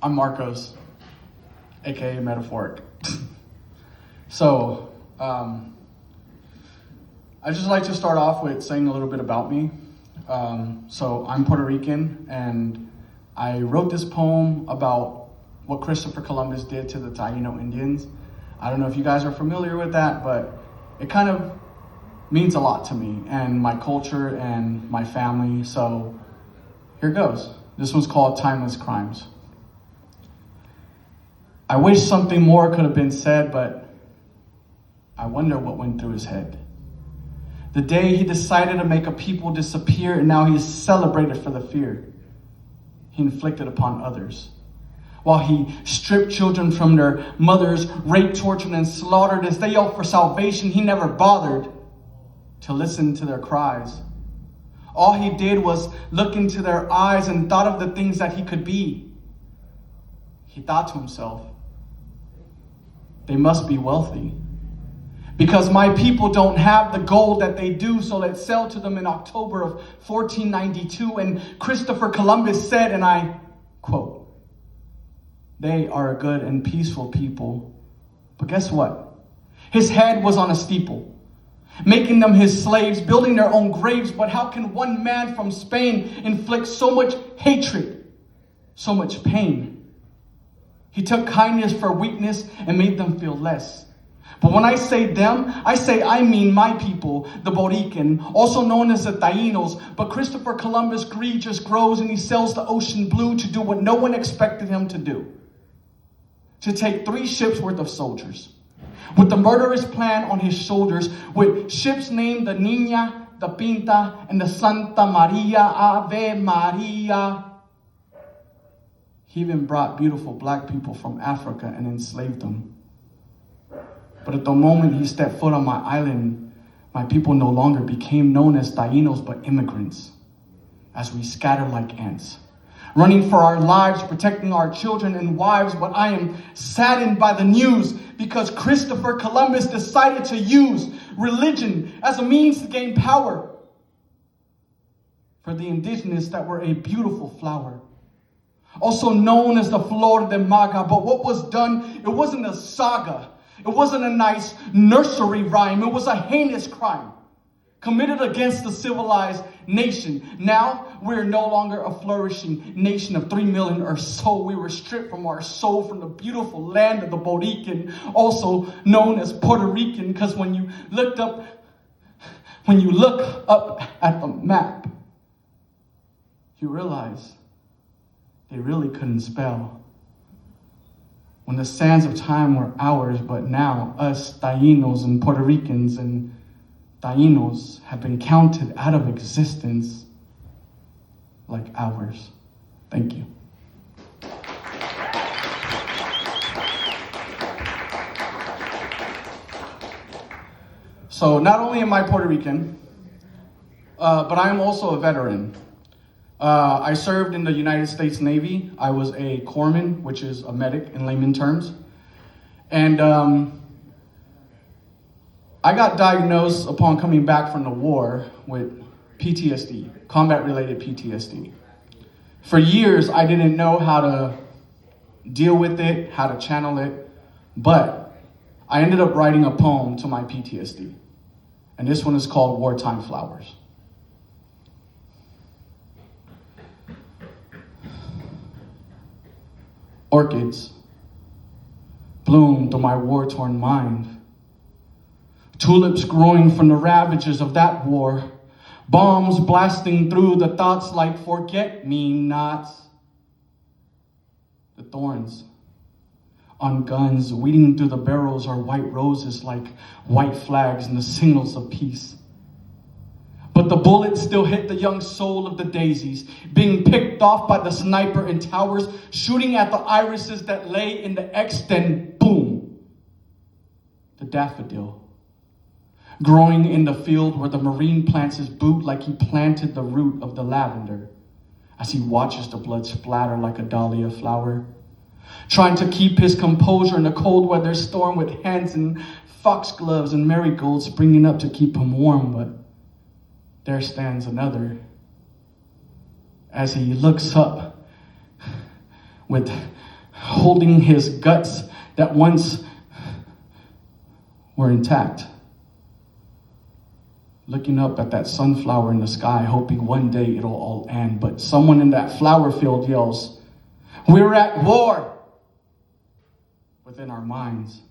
I'm Marcos, aka Metaphoric. So, I'd just like to start off with saying a little bit about me. So I'm Puerto Rican, and I wrote this poem about what Christopher Columbus did to the Taino Indians. I don't know if you guys are familiar with that, but it kind of means a lot to me and my culture and my family. So here goes. This one's called Timeless Crimes. I wish something more could have been said, but I wonder what went through his head. The day he decided to make a people disappear, and now he is celebrated for the fear he inflicted upon others. While he stripped children from their mothers, raped, tortured, and slaughtered as they yelled for salvation, he never bothered to listen to their cries. All he did was look into their eyes and thought of the things that he could be. He thought to himself, they must be wealthy, because my people don't have the gold that they do, so let's sell to them in October of 1492. And Christopher Columbus said, and I quote, they are a good and peaceful people. But guess what? His head was on a steeple, making them his slaves, building their own graves. But how can one man from Spain inflict so much hatred, so much pain? He took kindness for weakness and made them feel less. But when I say them, I mean my people, the Borican, also known as the Tainos. But Christopher Columbus' greed just grows, and he sells the ocean blue to do what no one expected him to do. To take 3 ships worth of soldiers, with the murderous plan on his shoulders, with ships named the Niña, the Pinta, and the Santa Maria, Ave Maria. He even brought beautiful black people from Africa and enslaved them. But at the moment he stepped foot on my island, my people no longer became known as Tainos, but immigrants, as we scatter like ants, running for our lives, protecting our children and wives. But I am saddened by the news, because Christopher Columbus decided to use religion as a means to gain power for the indigenous that were a beautiful flower, also known as the Flor de Maga. But what was done, it wasn't a saga. It wasn't a nice nursery rhyme. It was a heinous crime committed against the civilized nation. Now, we're no longer a flourishing nation of 3 million or so. We were stripped from our soul, from the beautiful land of the Borican, also known as Puerto Rican, because when you look up at the map, you realize they really couldn't spell. When the sands of time were ours, but now us Tainos and Puerto Ricans and Tainos have been counted out of existence like ours. Thank you. So not only am I Puerto Rican, but I am also a veteran. I served in the United States Navy. I was a corpsman, which is a medic in layman terms. And I got diagnosed upon coming back from the war with PTSD, combat-related PTSD. For years, I didn't know how to deal with it, how to channel it, but I ended up writing a poem to my PTSD. And this one is called Wartime Flowers. Orchids bloom through my war-torn mind. Tulips growing from the ravages of that war. Bombs blasting through the thoughts like forget-me-nots. The thorns on guns weeding through the barrels are white roses like white flags and the signals of peace. But the bullets still hit the young soul of the daisies, being picked off by the sniper in towers, shooting at the irises that lay in the X, then boom, the daffodil. Growing in the field where the Marine plants his boot like he planted the root of the lavender, as he watches the blood splatter like a dahlia flower. Trying to keep his composure in a cold weather storm with hands in foxgloves and marigolds springing up to keep him warm, but there stands another. As he looks up with holding his guts that once were intact, looking up at that sunflower in the sky, hoping one day it'll all end. But someone in that flower field yells, "We're at war!" within our minds.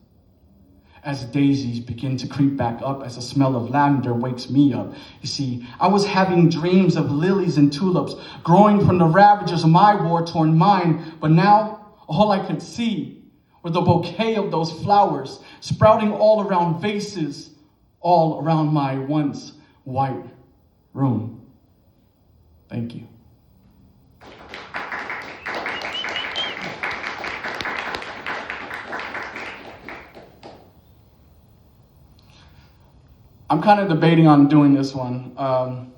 As daisies begin to creep back up, as the smell of lavender wakes me up. You see, I was having dreams of lilies and tulips growing from the ravages of my war-torn mind, but now all I could see were the bouquet of those flowers sprouting all around vases, all around my once white room. Thank you. I'm kind of debating on doing this one. I'm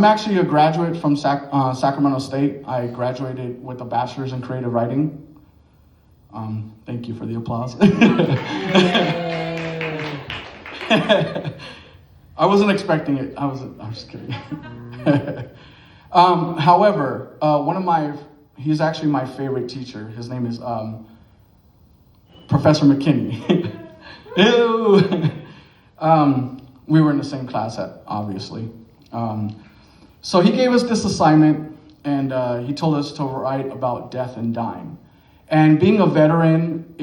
actually a graduate from Sacramento State. I graduated with a bachelor's in creative writing. Thank you for the applause. I wasn't expecting it. I'm just kidding. However, he's actually my favorite teacher. His name is Professor McKinney. Ew. We were in the same class, obviously. So he gave us this assignment, and he told us to write about death and dying. And being a veteran,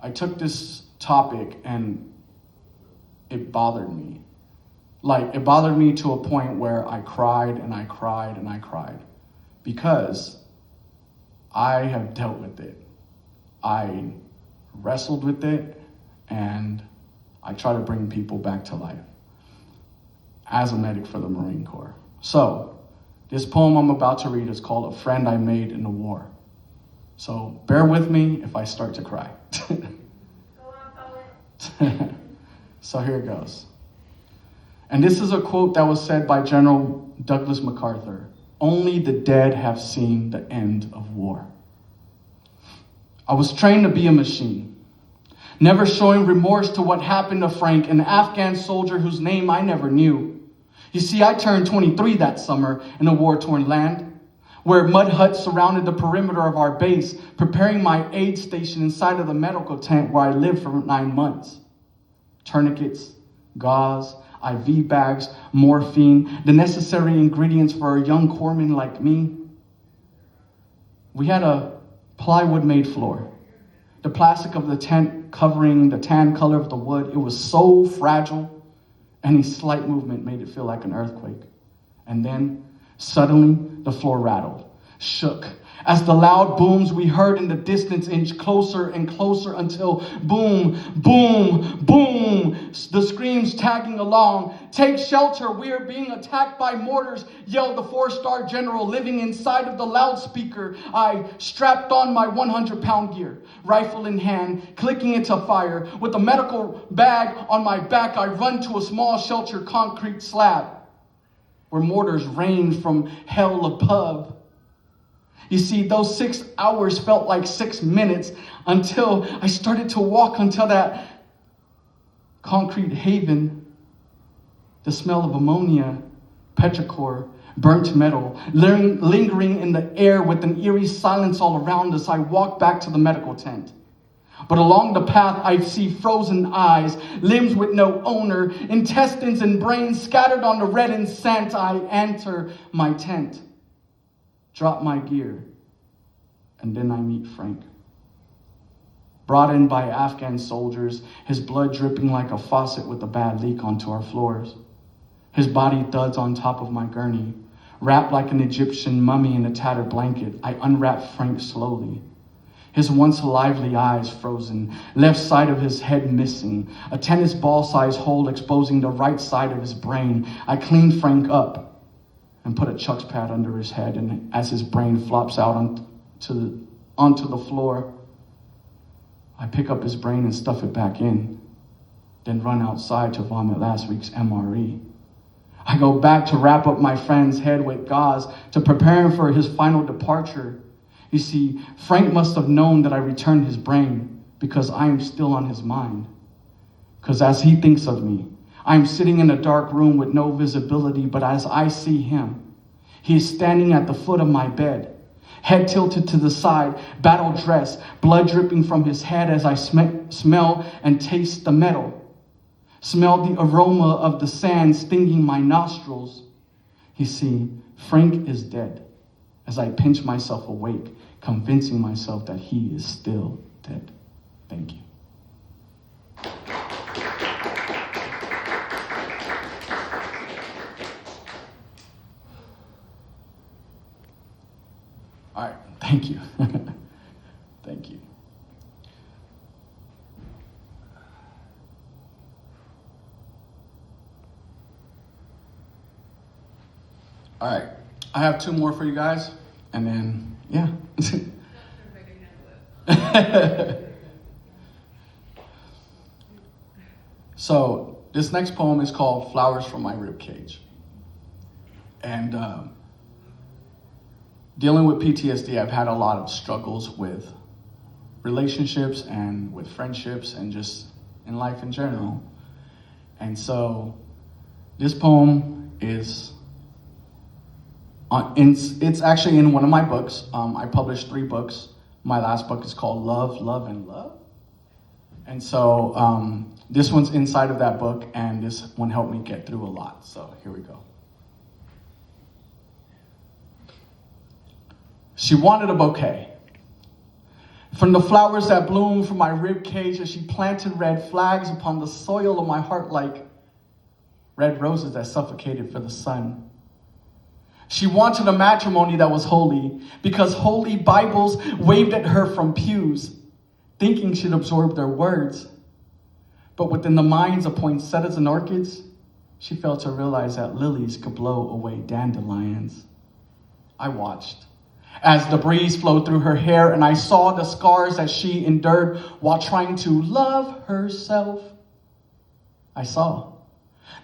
I took this topic and it bothered me. Like, it bothered me to a point where I cried and I cried and I cried because I have dealt with it. I wrestled with it, and I try to bring people back to life as a medic for the Marine Corps. So, this poem I'm about to read is called "A Friend I Made in the War." So, bear with me if I start to cry. Go on, poet. So here it goes. And this is a quote that was said by General Douglas MacArthur. "Only the dead have seen the end of war." I was trained to be a machine, never showing remorse to what happened to Frank, an Afghan soldier whose name I never knew. You see, I turned 23 that summer in a war-torn land, where mud huts surrounded the perimeter of our base, preparing my aid station inside of the medical tent where I lived for 9 months. Tourniquets, gauze, IV bags, morphine, the necessary ingredients for a young corpsman like me. We had a plywood-made floor. The plastic of the tent covering the tan color of the wood, it was so fragile, any slight movement made it feel like an earthquake. And then, suddenly, the floor rattled, shook, as the loud booms we heard in the distance inched closer and closer until boom, boom, boom, the screams tagging along. "Take shelter, we are being attacked by mortars," yelled the 4-star general living inside of the loudspeaker. I strapped on my 100-pound gear, rifle in hand, clicking into fire. With a medical bag on my back, I run to a small shelter concrete slab where mortars rained from hell above. You see, those 6 hours felt like 6 minutes until I started to walk until that concrete haven. The smell of ammonia, petrichor, burnt metal, lingering in the air with an eerie silence all around us. I walked back to the medical tent. But along the path, I see frozen eyes, limbs with no owner, intestines and brains scattered on the reddened sand. I enter my tent, drop my gear, and then I meet Frank. Brought in by Afghan soldiers, his blood dripping like a faucet with a bad leak onto our floors. His body thuds on top of my gurney. Wrapped like an Egyptian mummy in a tattered blanket, I unwrap Frank slowly. His once lively eyes frozen, left side of his head missing, a tennis ball-sized hole exposing the right side of his brain. I clean Frank up and put a Chuck's pad under his head, and as his brain flops out onto the floor, I pick up his brain and stuff it back in, then run outside to vomit last week's MRE. I go back to wrap up my friend's head with gauze to prepare him for his final departure. You see, Frank must have known that I returned his brain because I am still on his mind. Because as he thinks of me, I am sitting in a dark room with no visibility, but as I see him, he is standing at the foot of my bed. Head tilted to the side, battle dress, blood dripping from his head as I smell and taste the metal. Smell the aroma of the sand stinging my nostrils. You see, Frank is dead as I pinch myself awake, convincing myself that he is still dead. Thank you. All right, thank you. Thank you. All right, I have two more for you guys, and then, yeah. So, this next poem is called Flowers from My Ribcage. And dealing with PTSD, I've had a lot of struggles with relationships and with friendships and just in life in general. And so, this poem is it's actually in one of my books. I published 3 books. My last book is called Love, Love, and Love. And so this one's inside of that book, and this one helped me get through a lot. So here we go. She wanted a bouquet from the flowers that bloomed from my rib cage as she planted red flags upon the soil of my heart like red roses that suffocated for the sun. She wanted a matrimony that was holy because holy Bibles waved at her from pews, thinking she'd absorb their words. But within the minds of poinsettias and orchids, she failed to realize that lilies could blow away dandelions. I watched as the breeze flowed through her hair, and I saw the scars that she endured while trying to love herself. I saw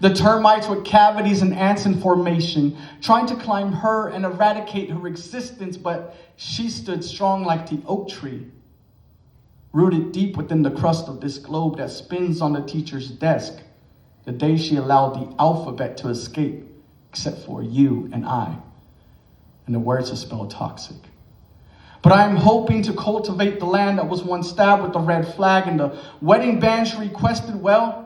the termites with cavities and ants in formation, trying to climb her and eradicate her existence, but she stood strong like the oak tree, rooted deep within the crust of this globe that spins on the teacher's desk, the day she allowed the alphabet to escape, except for you and I, and the words are spelled toxic. But I am hoping to cultivate the land that was once stabbed with the red flag, and the wedding band she requested, well,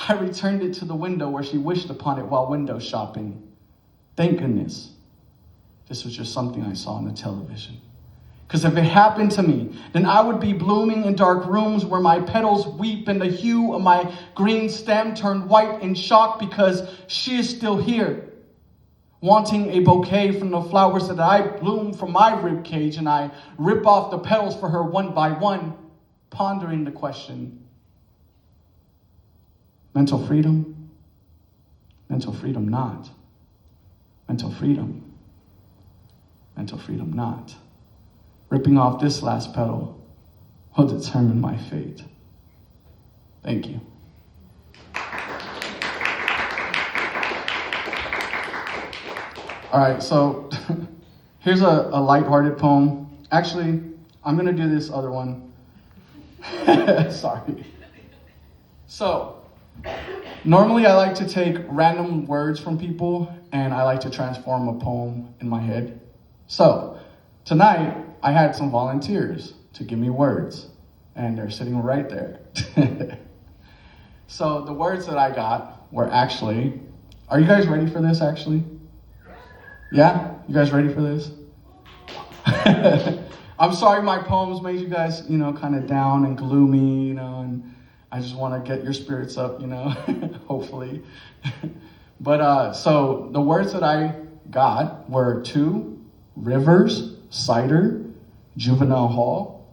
I returned it to the window where she wished upon it while window shopping. Thank goodness this was just something I saw on the television. Because if it happened to me, then I would be blooming in dark rooms where my petals weep and the hue of my green stem turned white in shock because she is still here, wanting a bouquet from the flowers that I bloom from my rib cage, and I rip off the petals for her one by one, pondering the question, mental freedom? Mental freedom not. Mental freedom. Mental freedom not. Ripping off this last petal will determine my fate. Thank you. All right, so here's a lighthearted poem. Actually, I'm gonna do this other one. Sorry. So, normally I like to take random words from people and I like to transform a poem in my head. So, tonight I had some volunteers to give me words and they're sitting right there. So the words that I got were actually, are you guys ready for this actually? Yeah? You guys ready for this? I'm sorry my poems made you guys, kind of down and gloomy, and I just want to get your spirits up, hopefully. But so the words that I got were 2, rivers, cider, juvenile hall,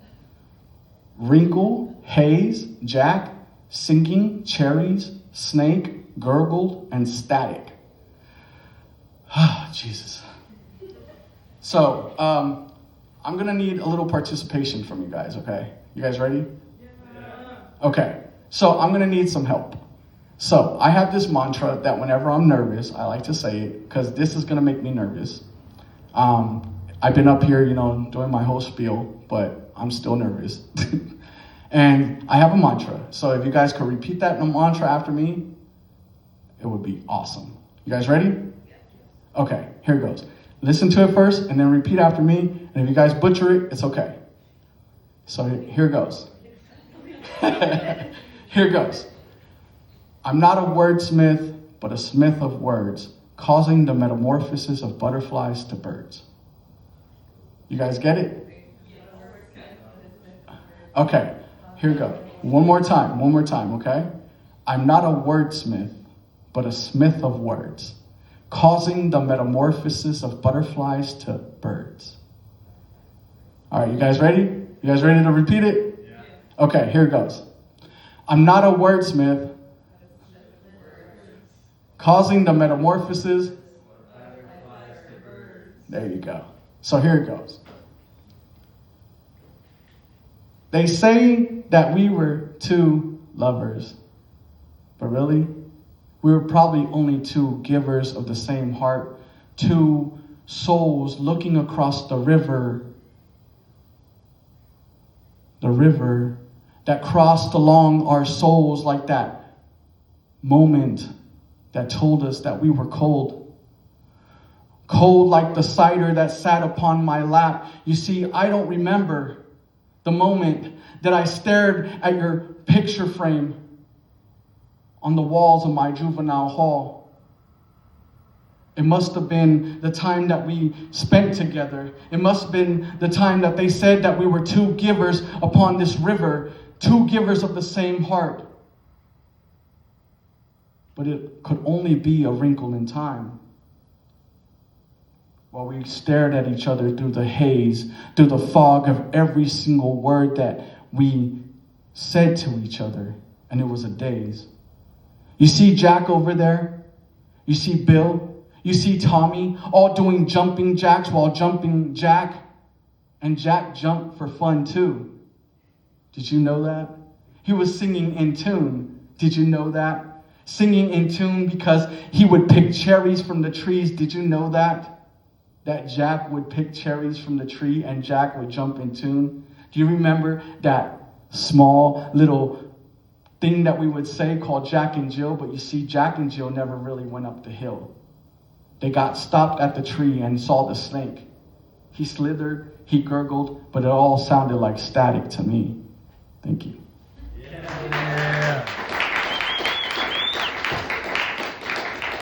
wrinkle, haze, jack, sinking, cherries, snake, gurgled, and static. Ah, Jesus. So, I'm going to need a little participation from you guys, okay? You guys ready? Yeah. Okay, so I'm going to need some help. So, I have this mantra that whenever I'm nervous, I like to say it, because this is going to make me nervous. I've been up here, doing my whole spiel, but I'm still nervous. And I have a mantra. So if you guys could repeat that mantra after me, it would be awesome. You guys ready? Okay, here it goes. Listen to it first and then repeat after me. And if you guys butcher it, it's okay. So here goes. Here goes. I'm not a wordsmith, but a smith of words, causing the metamorphosis of butterflies to birds. You guys get it? Okay, here we go. One more time, okay? I'm not a wordsmith, but a smith of words, causing the metamorphosis of butterflies to birds. All right, you guys ready? You guys ready to repeat it? Yeah. Okay, here it goes. I'm not a wordsmith, causing the metamorphosis. There you go. So here it goes. They say that we were two lovers, but really, we were probably only two givers of the same heart, two souls looking across the river that crossed along our souls like that moment that told us that we were cold. Cold like the cider that sat upon my lap. You see, I don't remember the moment that I stared at your picture frame on the walls of my juvenile hall. It must have been the time that we spent together. It must have been the time that they said that we were two givers upon this river, two givers of the same heart. But it could only be a wrinkle in time. While we stared at each other through the haze, through the fog of every single word that we said to each other, and it was a daze. You see Jack over there? You see Bill? You see Tommy, all doing jumping jacks while jumping Jack, and Jack jumped for fun too. Did you know that? He was singing in tune. Did you know that? Singing in tune because he would pick cherries from the trees. Did you know that? That Jack would pick cherries from the tree and Jack would jump in tune. Do you remember that small little thing that we would say called Jack and Jill? But you see, Jack and Jill never really went up the hill. They got stopped at the tree and saw the snake. He slithered, he gurgled, but it all sounded like static to me. Thank you. Yeah.